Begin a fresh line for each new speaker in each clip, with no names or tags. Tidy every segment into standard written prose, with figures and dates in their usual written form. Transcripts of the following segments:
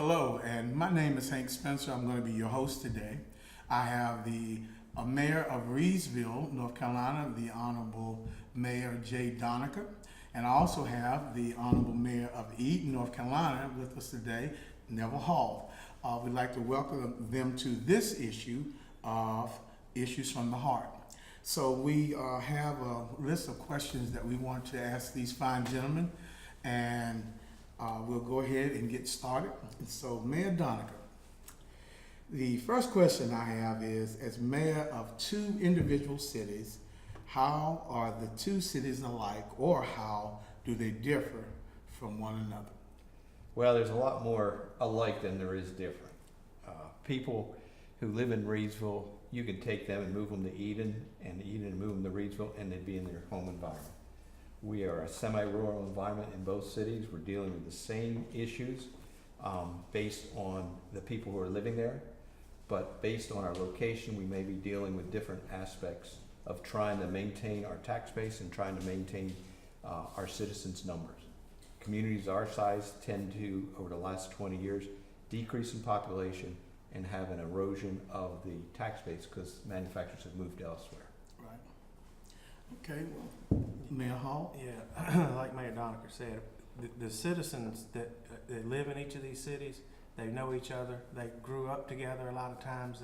Hello, and my name is Hank Spencer. I'm going to be your host today. I have the Mayor of Reidsville, North Carolina, the Honorable Mayor J. Donecker, and I also have the Honorable Mayor of Eden, North Carolina, with us today, Neville Hall. We'd like to welcome them to this issue of Issues from the Heart. So we have a list of questions that we want to ask these fine gentlemen, and we'll go ahead and get started. So, Mayor Donecker, the first question I have is, as mayor of two individual cities, how are the two cities alike, or how do they differ from one another?
Well, there's a lot more alike than there is different. People who live in Reidsville, you can take them and move them to Eden, and move them to Reidsville, and they'd be in their home environment. We are a semi-rural environment in both cities. We're dealing with the same issues based on the people who are living there, but based on our location, we may be dealing with different aspects of trying to maintain our tax base and trying to maintain our citizens' numbers. Communities our size tend to, over the last 20 years, decrease in population and have an erosion of the tax base because manufacturers have moved elsewhere.
Right. Okay, well, Mayor Hall?
Yeah, like Mayor Donecker said, the citizens that live in each of these cities, they know each other. They grew up together a lot of times.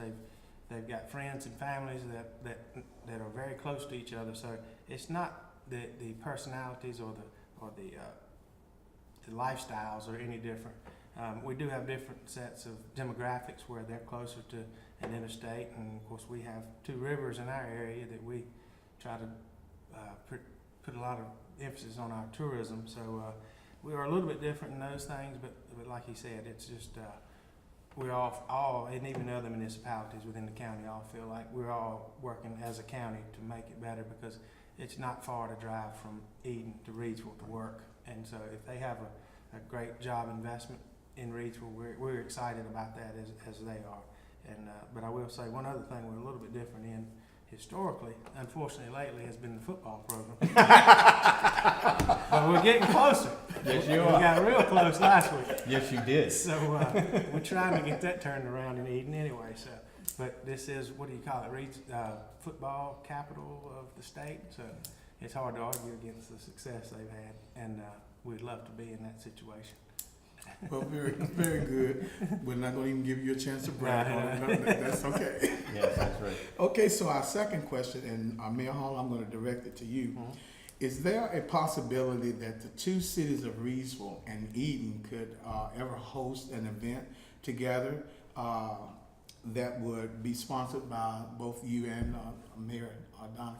They've got friends and families that are very close to each other. So it's not the personalities or the lifestyles are any different. We do have different sets of demographics where they're closer to an interstate, and of course we have two rivers in our area that we try to put a lot of emphasis on our tourism. So we are a little bit different in those things, but like he said, it's just we're all, and even other municipalities within the county all feel like we're all working as a county to make it better, because it's not far to drive from Eden to Reidsville to work. And so if they have a great job investment in Reidsville, we're excited about that as they are. And but I will say one other thing we're a little bit different in historically, unfortunately lately, has been the football program. But we're getting closer.
Yes, you
We
are.
got real close last week.
Yes, you did.
So we're trying to get that turned around in Eden anyway. So, but this is, what do you call it, football capital of the state. So it's hard to argue against the success they've had, and we'd love to be in that situation.
Well, very, very good. We're not going to even give you a chance to brag on it. That's okay.
Yes, that's right.
Okay, so our second question, and Mayor Hall, I'm going to direct it to you.
Mm-hmm.
Is there a possibility that the two cities of Reidsville and Eden could ever host an event together that would be sponsored by both you and Mayor Donecker?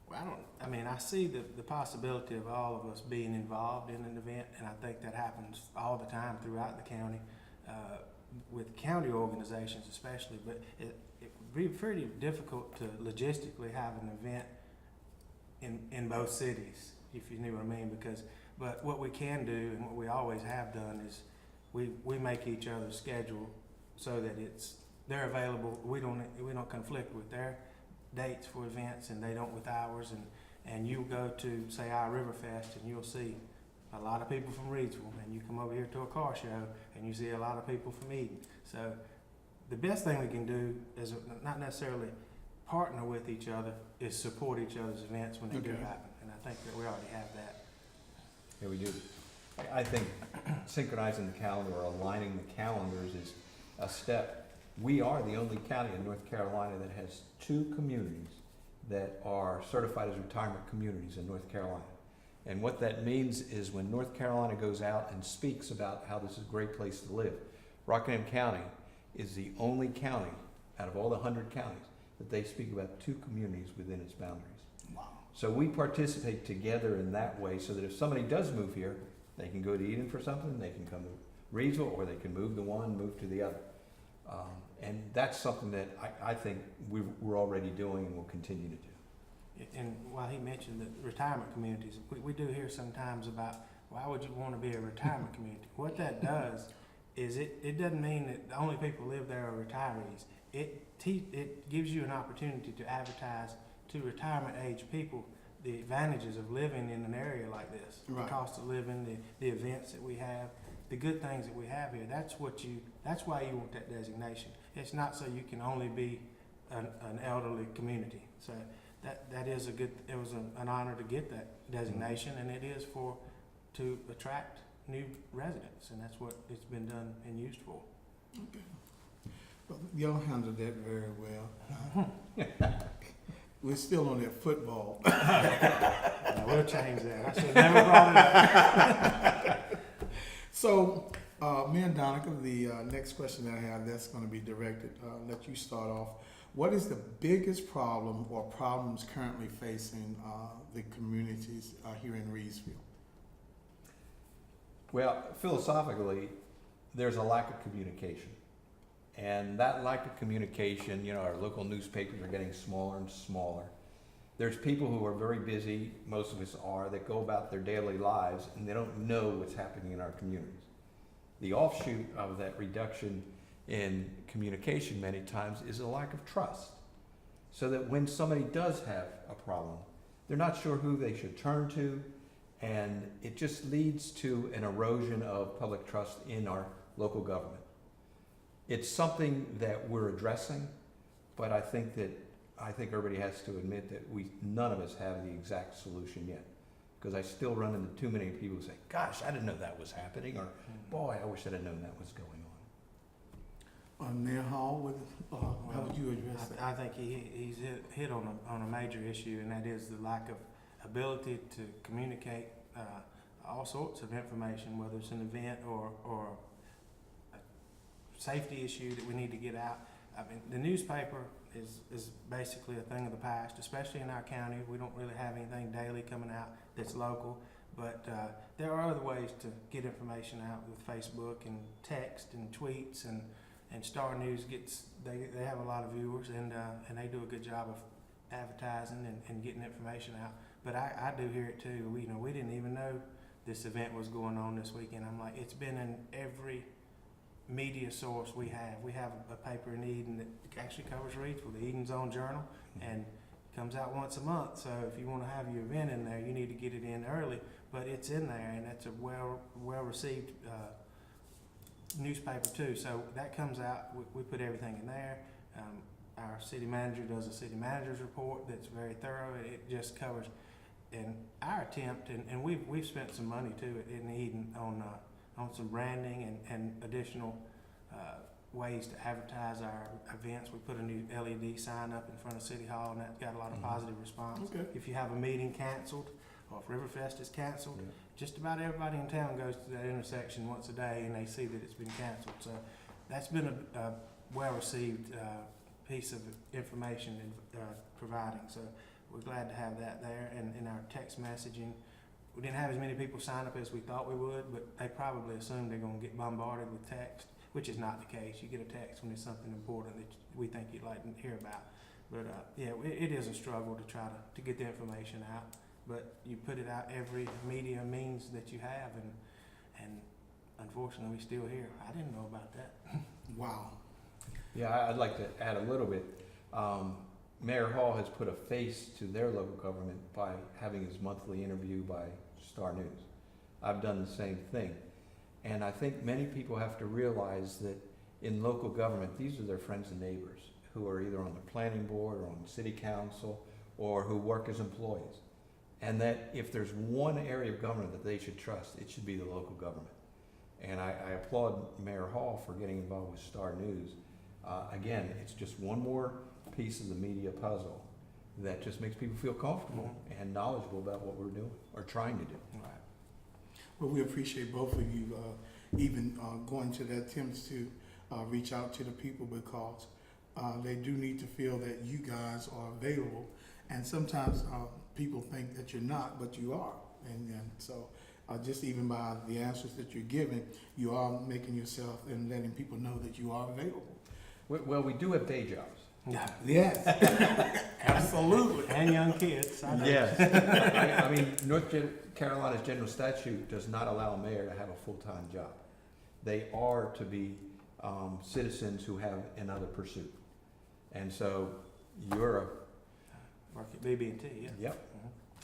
Well, I see the possibility of all of us being involved in an event, and I think that happens all the time throughout the county, with county organizations especially, but it would be pretty difficult to logistically have an event in both cities, if you know what I mean, but what we can do, and what we always have done, is we make each other's schedule so that they're available. We don't conflict with their dates for events, and they don't with ours, and you go to, say, our River Fest, and you'll see a lot of people from Reidsville, and you come over here to a car show and you see a lot of people from Eden. So the best thing we can do is not necessarily partner with each other, is support each other's events when they do happen, and I think that we already have that.
Yeah, we do. I think synchronizing the calendar or aligning the calendars is a step. We are the only county in North Carolina that has two communities that are certified as retirement communities in North Carolina. And what that means is when North Carolina goes out and speaks about how this is a great place to live, Rockingham County is the only county out of all the 100 counties that they speak about two communities within its boundaries.
Wow.
So we participate together in that way, so that if somebody does move here, they can go to Eden for something, they can come to Reidsville, or they can move to one, move to the other. And that's something that I think we're already doing and will continue to do.
And while he mentioned the retirement communities, we do hear sometimes about, why would you want to be a retirement community? What that does is it doesn't mean that the only people who live there are retirees. It gives you an opportunity to advertise to retirement age people the advantages of living in an area like this.
Right.
The cost of living, the events that we have, the good things that we have here. That's why you want that designation. It's not so you can only be an elderly community. So that is it was an honor to get that designation, and it is to attract new residents, and that's what it's been done and used for.
Okay. Well, y'all handled that very well. We're still on that football.
Yeah, we'll change that. I should have never brought it up.
So, Mayor Donecker, the next question that I have, that's going to be directed, let you start off. What is the biggest problem or problems currently facing the communities here in Reidsville?
Well, philosophically, there's a lack of communication. And that lack of communication, our local newspapers are getting smaller and smaller. There's people who are very busy, most of us are, that go about their daily lives and they don't know what's happening in our communities. The offshoot of that reduction in communication many times is a lack of trust. So that when somebody does have a problem, they're not sure who they should turn to, and it just leads to an erosion of public trust in our local government. It's something that we're addressing, but I think everybody has to admit that none of us have the exact solution yet. Because I still run into too many people who say, gosh, I didn't know that was happening, or boy, I wish I'd have known that was going on.
Mayor Hall, how would you address that?
I think he's hit on a major issue, and that is the lack of ability to communicate all sorts of information, whether it's an event or a safety issue that we need to get out. I mean, the newspaper is basically a thing of the past, especially in our county. We don't really have anything daily coming out that's local, but there are other ways to get information out with Facebook and text and tweets, and Star News they have a lot of viewers, and they do a good job of advertising and getting information out. But I do hear it too. We didn't even know this event was going on this weekend. I'm like, it's been in every media source we have. We have a paper in Eden that actually covers Reidsville, the Eden's Own Journal, and comes out once a month. So if you want to have your event in there, you need to get it in early. But it's in there, and it's a well received newspaper too. So that comes out. We put everything in there. Our city manager does a city manager's report that's very thorough. It just covers. And our attempt, and we've spent some money too in Eden on some branding and additional ways to advertise our events. We put a new LED sign up in front of City Hall, and that got a lot of positive response.
Okay.
If you have a meeting canceled, or if Riverfest is canceled, just about everybody in town goes to that intersection once a day, and they see that it's been canceled. So that's been a well-received piece of information in providing. So we're glad to have that there. And in our text messaging, we didn't have as many people sign up as we thought we would, but they probably assume they're going to get bombarded with text, which is not the case. You get a text when it's something important that we think you'd like to hear about. But it is a struggle to try to get the information out. But you put it out every media means that you have, and unfortunately, we're still here. I didn't know about that.
Wow.
Yeah, I'd like to add a little bit. Mayor Hall has put a face to their local government by having his monthly interview by Star News. I've done the same thing. And I think many people have to realize that in local government, these are their friends and neighbors who are either on the planning board or on city council or who work as employees. And that if there's one area of government that they should trust, it should be the local government. And I applaud Mayor Hall for getting involved with Star News. Again, it's just one more piece of the media puzzle that just makes people feel comfortable and knowledgeable about what we're doing or trying to do.
Right.
Well, we appreciate both of you even going to the attempts to reach out to the people, because they do need to feel that you guys are available. And sometimes people think that you're not, but you are. And so just even by the answers that you're giving, you are making yourself and letting people know that you are available.
Well, we do have day jobs.
Yes, absolutely.
And young kids.
Yes. I mean, North Carolina's general statute does not allow a mayor to have a full-time job. They are to be citizens who have another pursuit. And so you're a...
Work at BB&T, yeah.
Yep.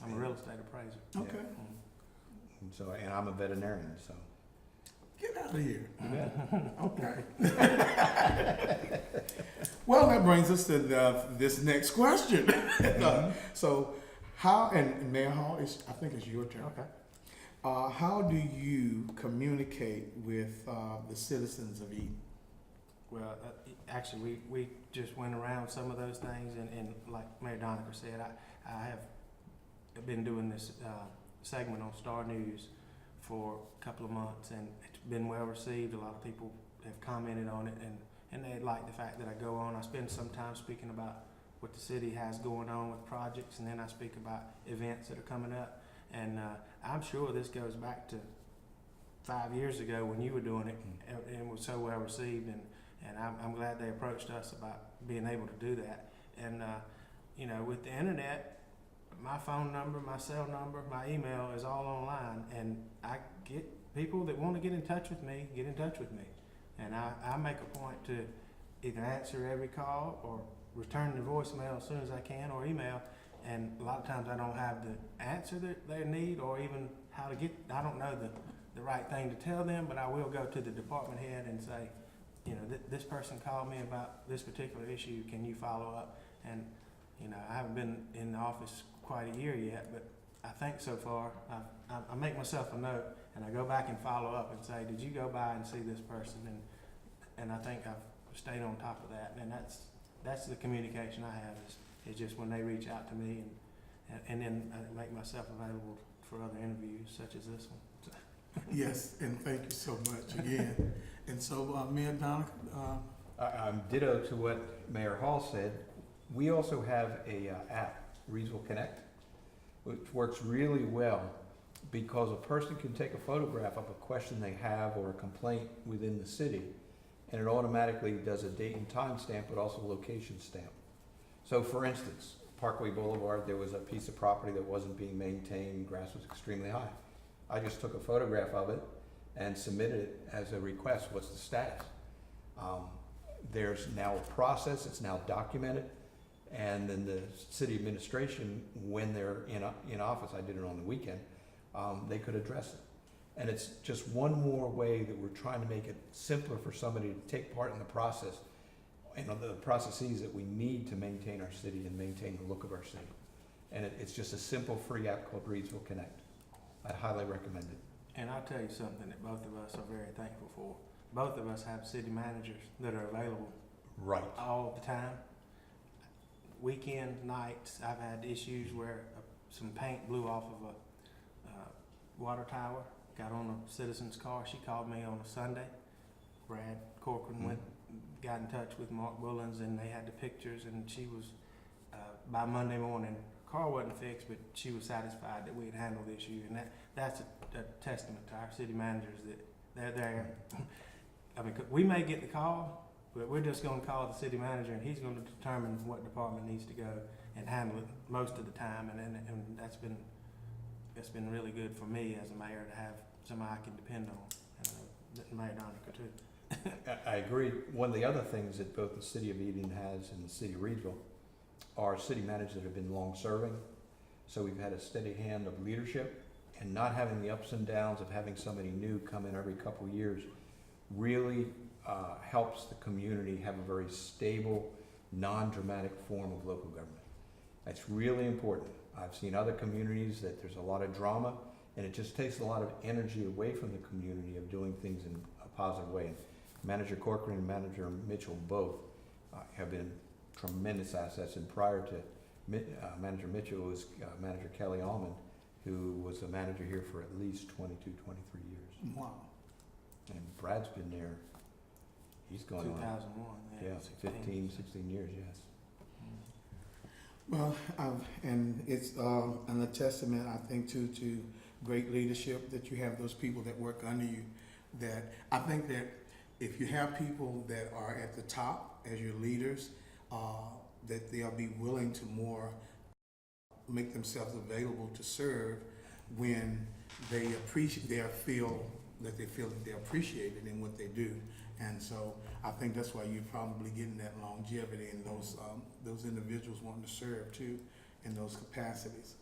I'm a real estate appraiser.
Okay.
And I'm a veterinarian, so.
Get out of here.
You bet.
Okay. Well, that brings us to this next question. So, how, and Mayor Hall, I think it's your turn.
Okay.
How do you communicate with the citizens of Eden?
Well, actually, we just went around some of those things, and like Mayor Donecker said, I have been doing this segment on Star News for a couple of months, and it's been well received. A lot of people have commented on it, and they like the fact that I go on. I spend some time speaking about what the city has going on with projects, and then I speak about events that are coming up. And I'm sure this goes back to 5 years ago when you were doing it, and it was so well received. And I'm glad they approached us about being able to do that. And you know, with the internet, my phone number, my cell number, my email is all online, and I get people that want to get in touch with me, get in touch with me. And I make a point to either answer every call or return the voicemail as soon as I can, or email. And a lot of times I don't have the answer that they need, or even how to get, I don't know the right thing to tell them, but I will go to the department head and say, you know, this person called me about this particular issue, can you follow up? And, you know, I haven't been in the office quite a year yet, but I think so far, I make myself a note, and I go back and follow up and say, did you go by and see this person? And I think I've stayed on top of that, and that's the communication I have, is just when they reach out to me, and then I make myself available for other interviews such as this one.
Yes, and thank you so much again. And so, Mayor Donecker,
I'm ditto to what Mayor Hall said. We also have a app, Reidsville Connect, which works really well because a person can take a photograph of a question they have or a complaint within the city, and it automatically does a date and time stamp, but also a location stamp. So for instance, Parkway Boulevard, there was a piece of property that wasn't being maintained, grass was extremely high. I just took a photograph of it and submitted it as a request, what's the status? There's now a process, it's now documented, and then the city administration, when they're in office, I did it on the weekend, they could address it. And it's just one more way that we're trying to make it simpler for somebody to take part in the process, and the processes that we need to maintain our city and maintain the look of our city. And it's just a simple free app called Reidsville Connect. I highly recommend it.
And I'll tell you something that both of us are very thankful for. Both of us have city managers that are available
Right.
all the time. Weekend nights, I've had issues where some paint blew off of a water tower, got on a citizen's car. She called me on a Sunday. Brad Corcoran got in touch with Mark Bullens, and they had the pictures, and she was, by Monday morning, car wasn't fixed, but she was satisfied that we had handled the issue. And that's a testament to our city managers, that they're there. I mean, we may get the call, but we're just gonna call the city manager, and he's gonna determine what department needs to go and handle it most of the time. And that's been really good for me as a mayor to have somebody I can depend on, and Mayor Donecker too.
I agree. One of the other things that both the city of Eden has and the city of Reidsville are city managers that have been long-serving. So we've had a steady hand of leadership, and not having the ups and downs of having somebody new come in every couple of years really helps the community have a very stable, non-dramatic form of local government. That's really important. I've seen other communities that there's a lot of drama, and it just takes a lot of energy away from the community of doing things in a positive way. And Manager Corcoran and Manager Mitchell both have been tremendous assets. And prior to Manager Mitchell was Manager Kelly Allman, who was a manager here for at least 22, 23 years.
wow.
And Brad's been there, he's going on,
2001,
15, 16 years, yes.
Well, and it's a testament, I think, to great leadership that you have those people that work under you. That I think that if you have people that are at the top as your leaders, that they'll be willing to more make themselves available to serve when they feel that they're appreciated in what they do. And so I think that's why you're probably getting that longevity and those individuals wanting to serve too in those capacities.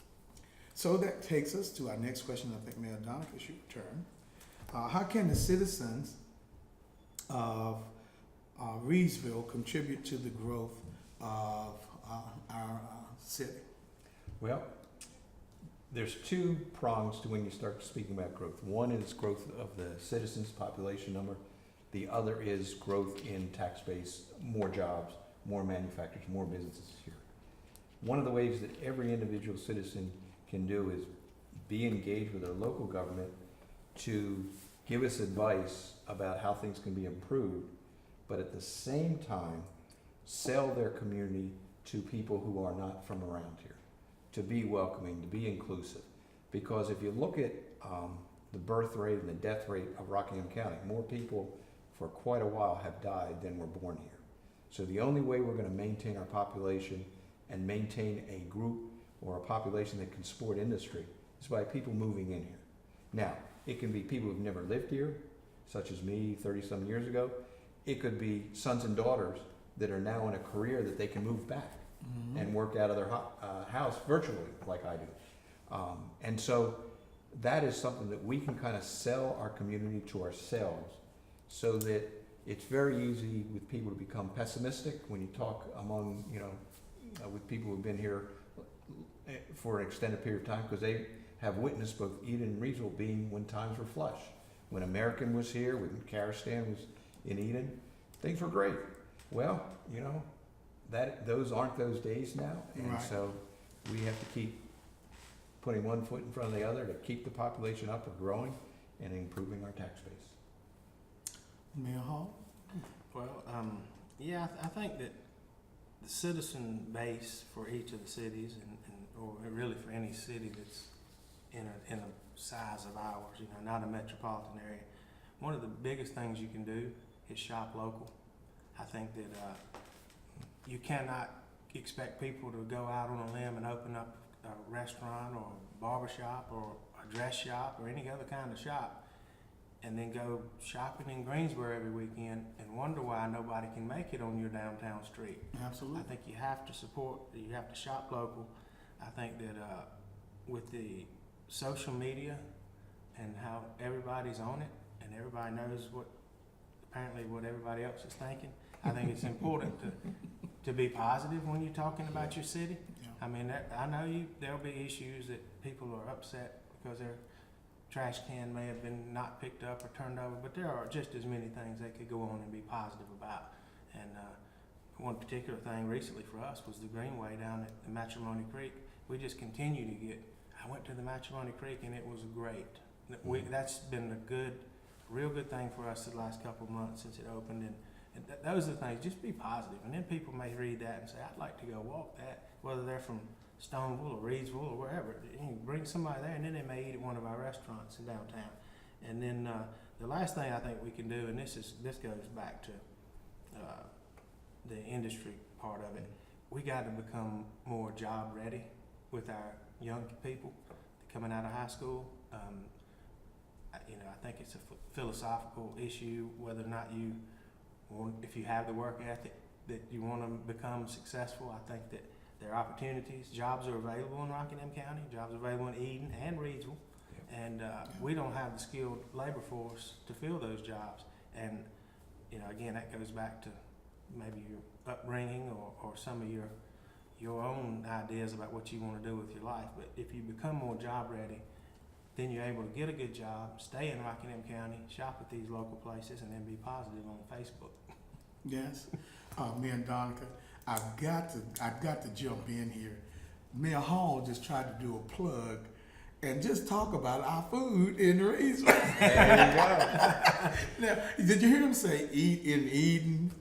So that takes us to our next question. I think Mayor Donecker, it's your turn. how can the citizens of Reidsville contribute to the growth of our city?
Well, there's two prongs to when you start speaking about growth. One is growth of the citizens' population number. The other is growth in tax base, more jobs, more manufacturers, more businesses here. One of the ways that every individual citizen can do is be engaged with our local government to give us advice about how things can be improved, but at the same time, sell their community to people who are not from around here, to be welcoming, to be inclusive. Because if you look at the birth rate and the death rate of Rockingham County, more people for quite a while have died than were born here. So the only way we're going to maintain our population and maintain a group or a population that can support industry is by people moving in here. Now, it can be people who've never lived here, such as me 30-some years ago. It could be sons and daughters that are now in a career that they can move back and work out of their house virtually, like I do. And so that is something that we can kind of sell our community to ourselves, so that it's very easy with people to become pessimistic when you talk among, with people who've been here for an extended period of time, because they have witnessed both Eden and Reidsville being when times were flush. When American was here, when Karistan was in Eden, things were great. Well, those aren't those days now, and
Right.
so we have to keep putting one foot in front of the other to keep the population up and growing and improving our tax base.
Mayor Hall?
Well, yeah, I think that the citizen base for each of the cities, or really for any city that's in a size of ours, not a metropolitan area, one of the biggest things you can do is shop local. I think that you cannot expect people to go out on a limb and open up a restaurant or a barber shop or a dress shop or any other kind of shop and then go shopping in Greensboro every weekend and wonder why nobody can make it on your downtown street.
Absolutely.
I think you have to you have to shop local. I think that with the social media and how everybody's on it and everybody knows what everybody else is thinking, I think it's important to be positive when you're talking about your city.
Yeah.
I mean, I know there'll be issues that people are upset because their trash can may have been not picked up or turned over, but there are just as many things they could go on and be positive about. And one particular thing recently for us was the Greenway down at the Matrimony Creek. We just continue to I went to the Matrimony Creek and it was great. That's been real good thing for us the last couple of months since it opened. And those are the things, just be positive. And then people may read that and say, I'd like to go walk that, whether they're from Stoneville or Reidsville or wherever. You can bring somebody there, and then they may eat at one of our restaurants in downtown. And then the last thing I think we can do, and this goes back to the industry part of it, we got to become more job ready with our young people coming out of high school. I think it's a philosophical issue whether or not if you have the work ethic that you want to become successful. I think that there are opportunities. Jobs are available in Rockingham County. Jobs are available in Eden and Reidsville. Yep. And we don't have the skilled labor force to fill those jobs. And, again, that goes back to maybe your upbringing or some of your own ideas about what you want to do with your life. But if you become more job ready, then you're able to get a good job, stay in Rockingham County, shop at these local places, and then be positive on Facebook.
Yes. Mayor Donecker, I've got to jump in here. Mayor Hall just tried to do a plug and just talk about our food in Reidsville.
There you go.
Now, did you hear him say eat in Eden?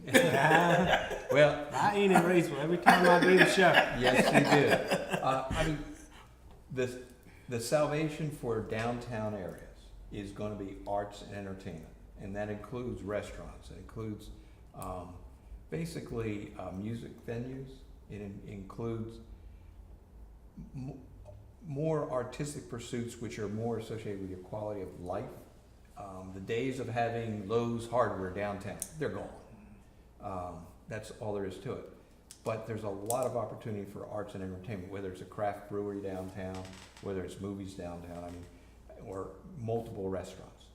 Well,
I eat in Reidsville every time I do the show.
yes, you did. The salvation for downtown areas is going to be arts and entertainment, and that includes restaurants. It includes basically music venues. It includes more artistic pursuits, which are more associated with your quality of life. The days of having Lowe's Hardware downtown, they're gone. That's all there is to it. But there's a lot of opportunity for arts and entertainment, whether it's a craft brewery downtown, whether it's movies downtown, or multiple restaurants.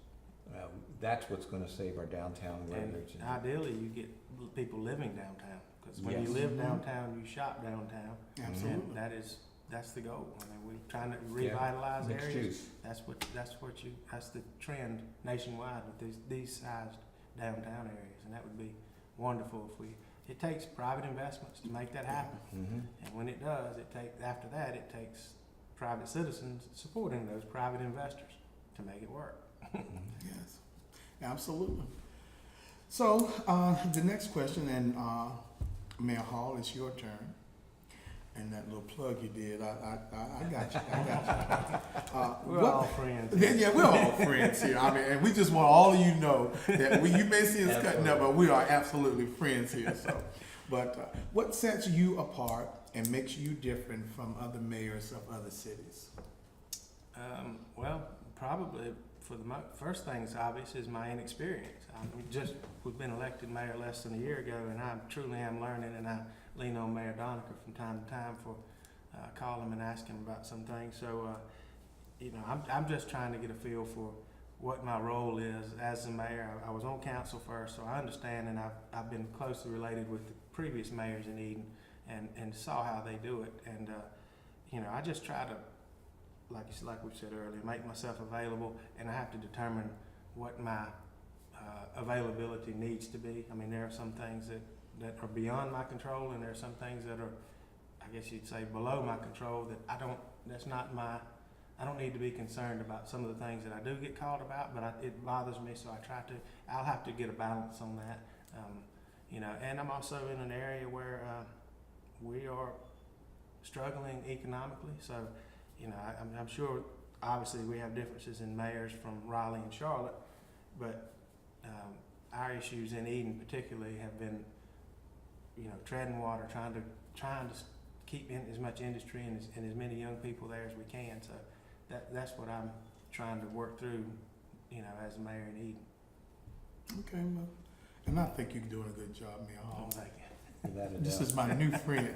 That's what's gonna save our downtown, whether
And
it's in
ideally, you get people living downtown, because when you
Yes.
live
Mhm.
downtown, you shop downtown.
Absolutely.
And that's the goal. I mean, we're trying to revitalize
mixed
areas.
use.
That's the trend nationwide with these sized downtown areas, and that would be wonderful if it takes private investments to make that happen.
Mhm.
And when it does, after that, it takes private citizens supporting those private investors to make it work.
Yes, absolutely. So, the next question, and Mayor Hall, it's your turn. And that little plug you did, I got you.
We're all friends.
Yeah, we're all friends here. I mean, and we just want all of you to know that you may see us cutting up, but we are absolutely friends here. So, but what sets you apart and makes you different from other mayors of other cities?
Well, probably first thing that's obvious is my inexperience. We've been elected mayor less than a year ago, and I truly am learning, and I lean on Mayor Donecker from time to time for call him and ask him about some things. So, I'm just trying to get a feel for what my role is as the mayor. I was on council first, so I understand, and I've been closely related with the previous mayors in Eden, and saw how they do it. And I just try to, like we said earlier, make myself available, and I have to determine what my availability needs to be. I mean, there are some things that are beyond my control, and there are some things that are, I guess you'd say, below my control that I don't need to be concerned about some of the things that I do get called about, but it bothers me, so I'll have to get a balance on that. And I'm also in an area where we are struggling economically, so I'm sure obviously we have differences in mayors from Raleigh and Charlotte, but our issues in Eden particularly have been, treading water, trying to keep in as much industry and as many young people there as we can. So that's what I'm trying to work through, as a mayor in Eden.
Okay, well, and I think you're doing a good job, Mayor Hall.
Thank you.
Without a
This
doubt.
is my new friend.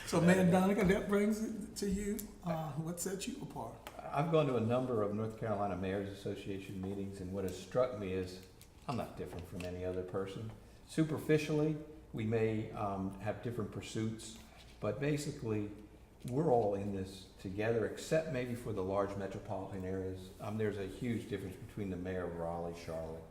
So, Mayor Donecker, that brings it to you. What sets you apart?
I've gone to a number of North Carolina Mayors Association meetings, and what has struck me is I'm not different from any other person. Superficially, we may have different pursuits, but basically, we're all in this together, except maybe for the large metropolitan areas. There's a huge difference between the mayor of Raleigh, Charlotte,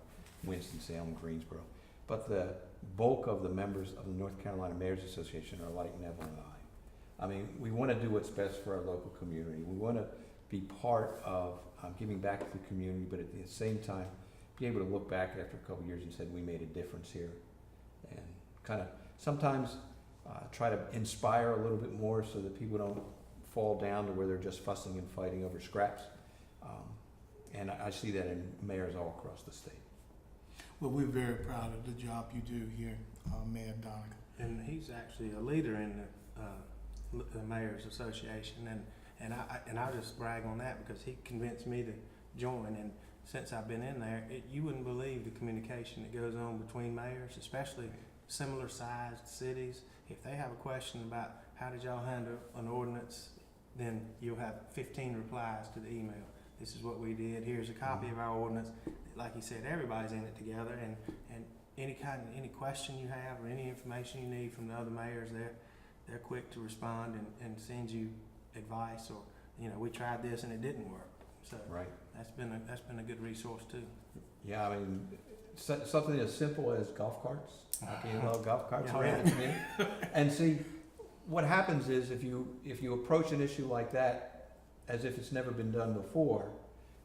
Winston-Salem, Greensboro. But the bulk of the members of the North Carolina Mayors Association are like Neville and I. I mean, we want to do what's best for our local community. We want to be part of giving back to the community, but at the same time, be able to look back after a couple of years and say, we made a difference here. And kind of sometimes try to inspire a little bit more so that people don't fall down to where they're just fussing and fighting over scraps. And I see that in mayors all across the state.
Well, we're very proud of the job you do here, Mayor Donecker.
And he's actually a leader in the Mayors Association, and I just brag on that because he convinced me to join. And since I've been in there, you wouldn't believe the communication that goes on between mayors, especially similar sized cities. If they have a question about how did y'all handle an ordinance, then you'll have 15 replies to the email. This is what we did. Here's a copy of our ordinance. Like you said, everybody's in it together, and any question you have or any information you need from the other mayors, they're quick to respond and send you advice, or we tried this and it didn't work. So
Right.
that's been a good resource too.
Yeah, I mean, something as simple as golf carts. You love golf carts
Yeah,
around
right.
the community. And see, what happens is if you approach an issue like that as if it's never been done before,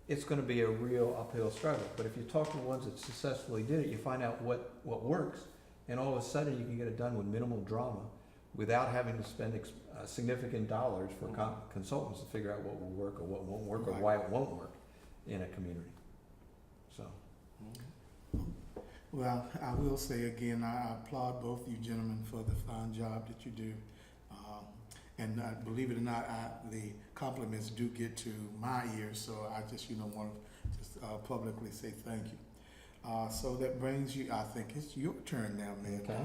it's going to be a real uphill struggle. But if you talk to the ones that successfully did it, you find out what works, and all of a sudden you can get it done with minimal drama without having to spend significant dollars for consultants to figure out what will work or what won't work or why it won't work in a community. So.
Well, I will say again, I applaud both you gentlemen for the fine job that you do. And believe it or not, the compliments do get to my ears, so I just, want to just publicly say thank you. So that brings you, I think it's your turn now, man.
Okay.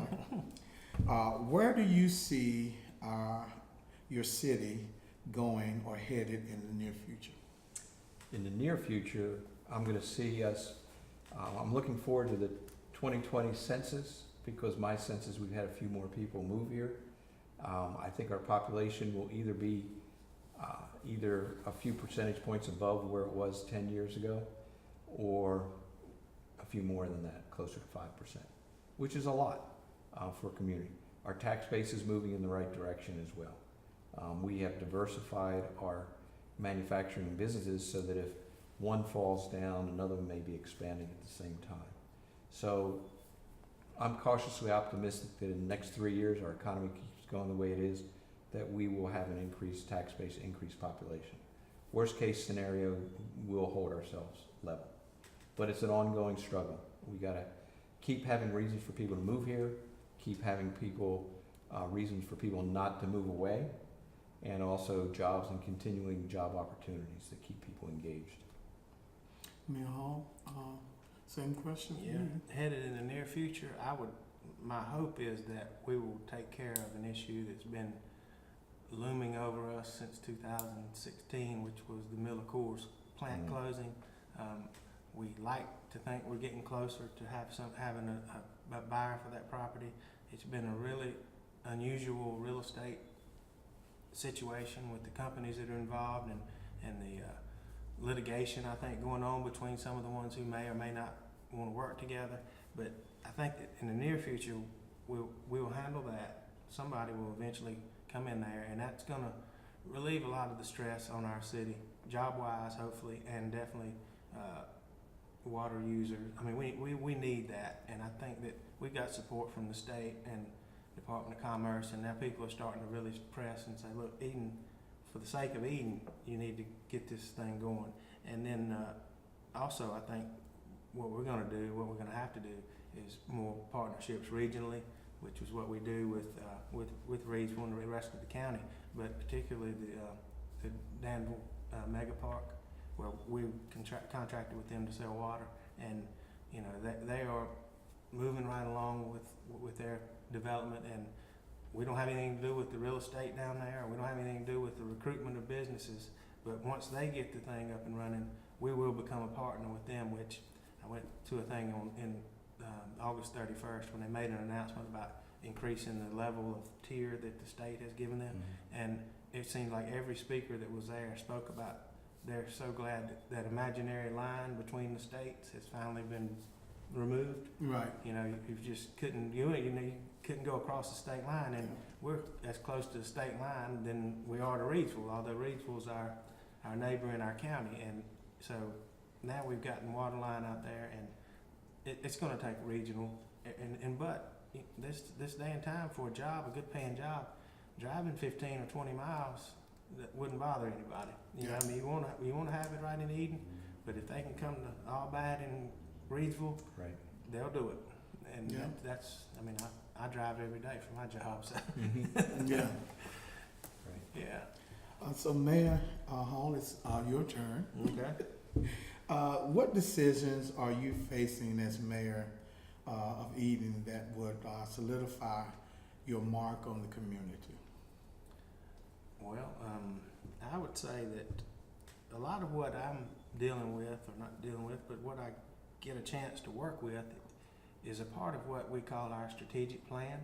Where do you see your city going or headed in the near future?
In the near future, I'm gonna see us, I'm looking forward to the 2020 census, because my census, we've had a few more people move here. I think our population will either be either a few percentage points above where it was 10 years ago, or a few more than that, closer to 5%, which is a lot for a community. Our tax base is moving in the right direction as well. We have diversified our manufacturing businesses so that if one falls down, another may be expanding at the same time. So I'm cautiously optimistic that in the next 3 years, our economy keeps going the way it is, that we will have an increased tax base, increased population. Worst case scenario, we'll hold ourselves level. But it's an ongoing struggle. We gotta keep having reasons for people to move here, keep having reasons for people not to move away, and also jobs and continuing job opportunities that keep people engaged.
Mayor Hall, same question for you.
Headed in the near future, my hope is that we will take care of an issue that's been looming over us since 2016, which was the Miller Coors plant closing. We like to think we're getting closer to having a buyer for that property. It's been a really unusual real estate situation with the companies that are involved and the litigation, I think, going on between some of the ones who may or may not want to work together. But I think that in the near future, we'll handle that. Somebody will eventually come in there, and that's going to relieve a lot of the stress on our city, job-wise, hopefully, and definitely water users. I mean, we need that, and I think that we've got support from the state and Department of Commerce, and now people are starting to really press and say, look, Eden, for the sake of Eden, you need to get this thing going. And then also, I think what we're going to have to do is more partnerships regionally, which is what we do with Reidsville and the rest of the county, but particularly the Danville Mega Park, where we contracted with them to sell water, and you know they are moving right along with their development, and we don't have anything to do with the real estate down there. We don't have anything to do with the recruitment of businesses. But once they get the thing up and running, we will become a partner with them. Which I went to a thing in August 31st when they made an announcement about increasing the level of tier that the state has given them, and it seemed like every speaker that was there spoke about they're so glad that imaginary line between the states has finally been removed.
Right.
You know, you just couldn't you couldn't go across the state line, and we're as close to the state line than we are to Reidsville, although Reidsville's our neighbor in our county. And so now we've gotten water line out there, and it's going to take regional, but this day and time, for a job, a good paying job, driving 15 or 20 miles, that wouldn't bother anybody. You know, I mean, you want to have it right in Eden, but if they can come to Albad and Reidsville,
right,
they'll do it. And that's, I mean, I drive every day for my job, so.
Yeah.
right.
Yeah.
So Mayor Hall, it's your turn.
Okay.
What decisions are you facing as mayor of Eden that would solidify your mark on the community?
Well, I would say that a lot of what I'm dealing with, or not dealing with, but what I get a chance to work with is a part of what we call our strategic plan.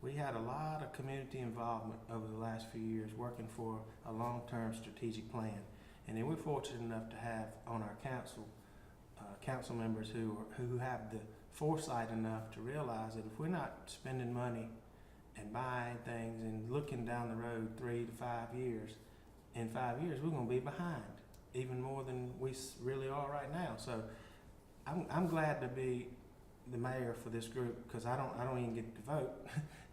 We had a lot of community involvement over the last few years working for a long-term strategic plan. And then we're fortunate enough to have on our council members who have the foresight enough to realize that if we're not spending money and buying things and looking down the road 3 to 5 years, in 5 years we're going to be behind even more than we really are right now. So I'm glad to be the mayor for this group, because I don't even get to vote,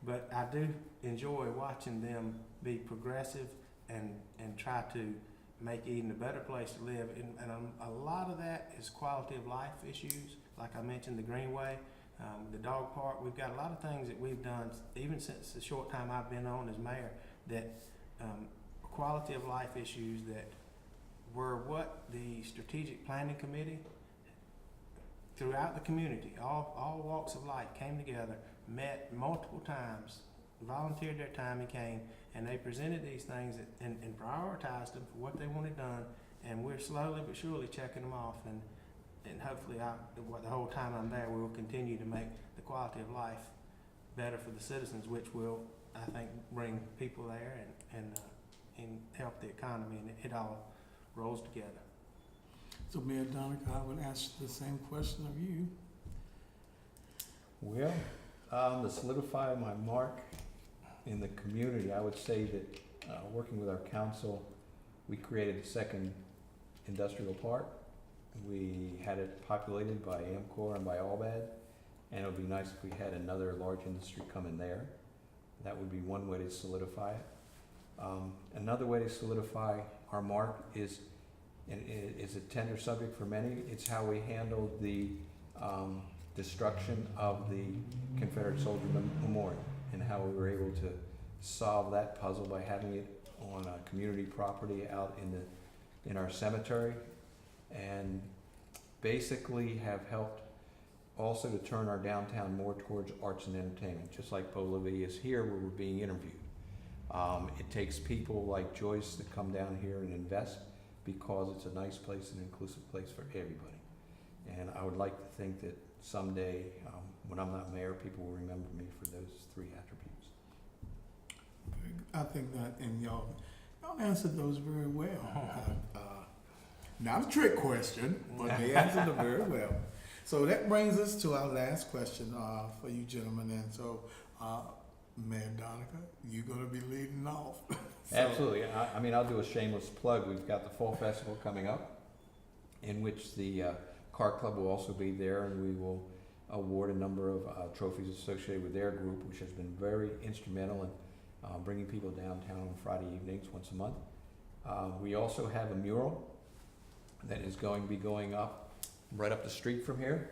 but I do enjoy watching them be progressive and try to make Eden a better place to live. And a lot of that is quality of life issues, like I mentioned, the Greenway, the dog park. We've got a lot of things that we've done, even since the short time I've been on as mayor, that quality of life issues that were what the strategic planning committee throughout the community, all walks of life came together, met multiple times, volunteered their time and came, and they presented these things and prioritized them for what they wanted done, and we're slowly but surely checking them off. And and hopefully the whole time I'm there, we'll continue to make the quality of life better for the citizens, which will, I think, bring people there and help the economy, and it all rolls together.
So Mayor Donecker, I would ask the same question of you.
Well, to solidify my mark in the community, I would say that working with our council, we created a second industrial park. We had it populated by Amcor and by Albad, and it would be nice if we had another large industry come in there. That would be one way to solidify it. Another way to solidify our mark is, and it is a tender subject for many, it's how we handled the destruction of the Confederate Soldier Memorial, and how we were able to solve that puzzle by having it on a community property out in our cemetery, and basically have helped also to turn our downtown more towards arts and entertainment, just like Bolivia is here where we're being interviewed. It takes people like Joyce that come down here and invest because it's a nice place, an inclusive place for everybody. And I would like to think that someday, when I'm not mayor, people will remember me for those three attributes.
I think that, and y'all answered those very well. Not a trick question, but they answered it very well. So that brings us to our last question for you gentlemen. And so, Mayor Donecker, you're going to be leading off. So,
absolutely. I mean, I'll do a shameless plug. We've got the Fall Festival coming up, in which the Car Club will also be there, and we will award a number of trophies associated with their group, which has been very instrumental in bringing people downtown on Friday evenings once a month. We also have a mural that is going to be going up right up the street from here.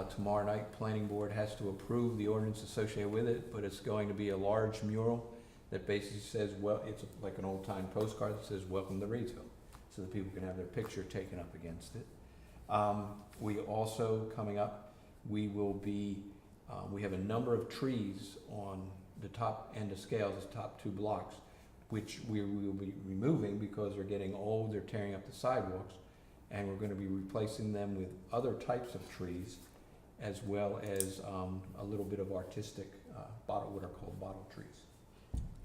Tomorrow night, Planning Board has to approve the ordinance associated with it, but it's going to be a large mural that basically says, well, it's like an old-time postcard that says, "Welcome to Reidsville," so that people can have their picture taken up against it. We also, coming up, we have a number of trees on the top end of scales, the top 2 blocks, which we will be removing because they're getting old, they're tearing up the sidewalks, and we're going to be replacing them with other types of trees, as well as a little bit of artistic what are called bottle trees.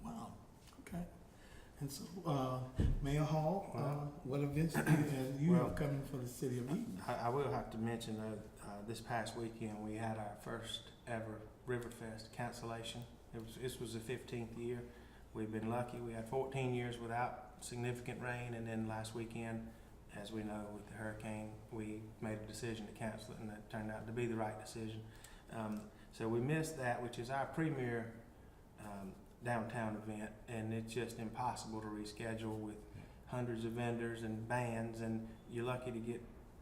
wow. Okay. And so, Mayor Hall, what events do you have coming for the city of Eden?
I will have to mention this past weekend we had our first ever Riverfest cancellation. This was the 15th year. We've been lucky. We had 14 years without significant rain, and then last weekend, as we know, with the hurricane, we made a decision to cancel it, and that turned out to be the right decision. So we missed that, which is our premier downtown event, and it's just impossible to reschedule with hundreds of vendors and bands, and you're lucky to get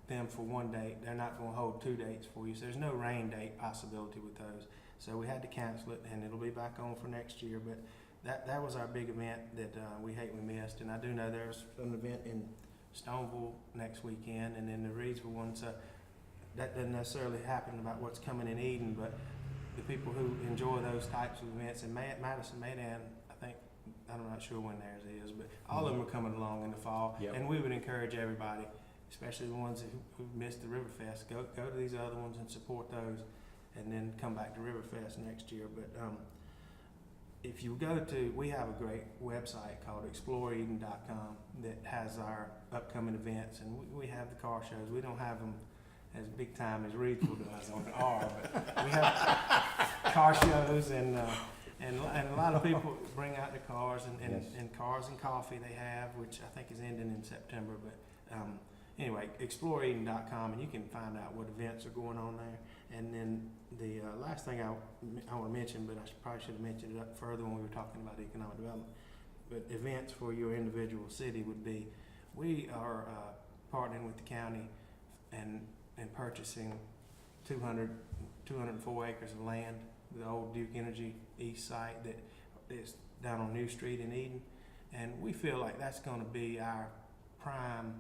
them for one date. They're not going to hold 2 dates for you, so there's no rain date possibility with those. So we had to cancel it, and it'll be back on for next year. But that was our big event that we missed, and I do know there's an event in Stoneville next weekend, and then the Reidsville one. So that doesn't necessarily happen about what's coming in Eden, but the people who enjoy those types of events in Madison, Maydan, I'm not sure when theirs is, but all of them are coming along in the fall.
Yep.
And we would encourage everybody, especially the ones who missed the Riverfest, go to these other ones and support those, and then come back to Riverfest next year. But if you go to, we have a great website called exploreeden.com that has our upcoming events, and we have the car shows. We don't have them as big time as Reidsville does on the R, but we have car shows, and a lot of people bring out the cars, and cars and coffee they have, which I think is ending in September. But anyway, exploreeden.com, and you can find out what events are going on there. And then the last thing I want to mention, but I probably should have mentioned it up further when we were talking about economic development, but events for your individual city would be, we are partnering with the county and purchasing 204 acres of land, the old Duke Energy East site that is down on New Street in Eden. And we feel like that's going to be our prime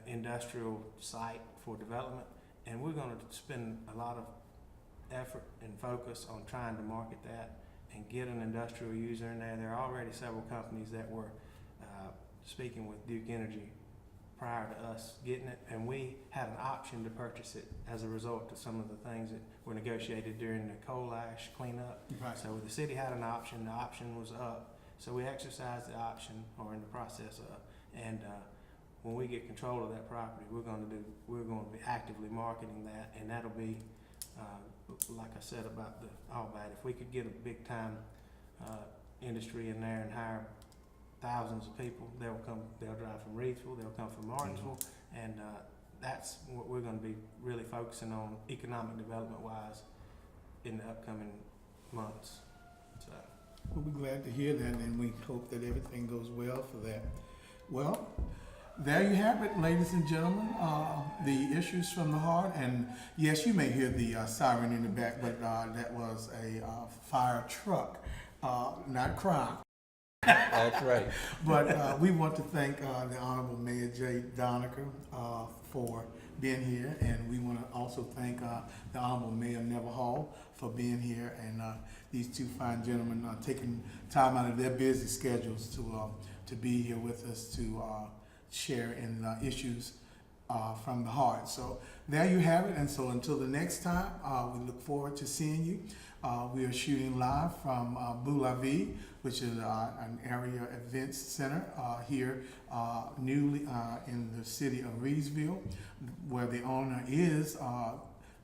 industrial site for development. And we're going to spend a lot of effort and focus on trying to market that and get an industrial user in there. There are already several companies that were speaking with Duke Energy prior to us getting it, and we had an option to purchase it as a result of some of the things that were negotiated during the coal ash cleanup.
Right.
So the city had an option, the option was up, so we exercised the option, or in the process of, and when we get control of that property, we're gonna be actively marketing that, and that'll be, like I said about the Allbat, if we could get a big time industry in there and hire thousands of people, they'll drive from Reidsville, they'll come from Martinsville, and that's what we're gonna be really focusing on economic development wise in the upcoming months, so.
We'll be glad to hear that, and we hope that everything goes well for that. Well, there you have it, ladies and gentlemen, the issues from the heart. And yes, you may hear the siren in the back, but that was a fire truck, not crime.
That's right.
But we want to thank the Honorable Mayor J. Donecker for being here, and we want to also thank the Honorable Mayor Neville for being here, and these two fine gentlemen taking time out of their busy schedules to be here with us to share in issues from the heart. So there you have it, and so until the next time, we look forward to seeing you. We are shooting live from Boulavi, which is an area events center here newly in the city of Reidsville, where the owner is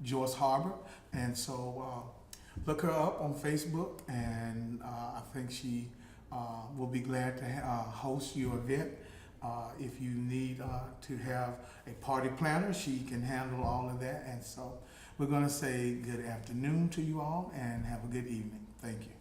Joyce Harbor. And so look her up on Facebook, and I think she will be glad to host your event. If you need to have a party planner, she can handle all of that. And so we're going to say good afternoon to you all, and have a good evening. Thank you.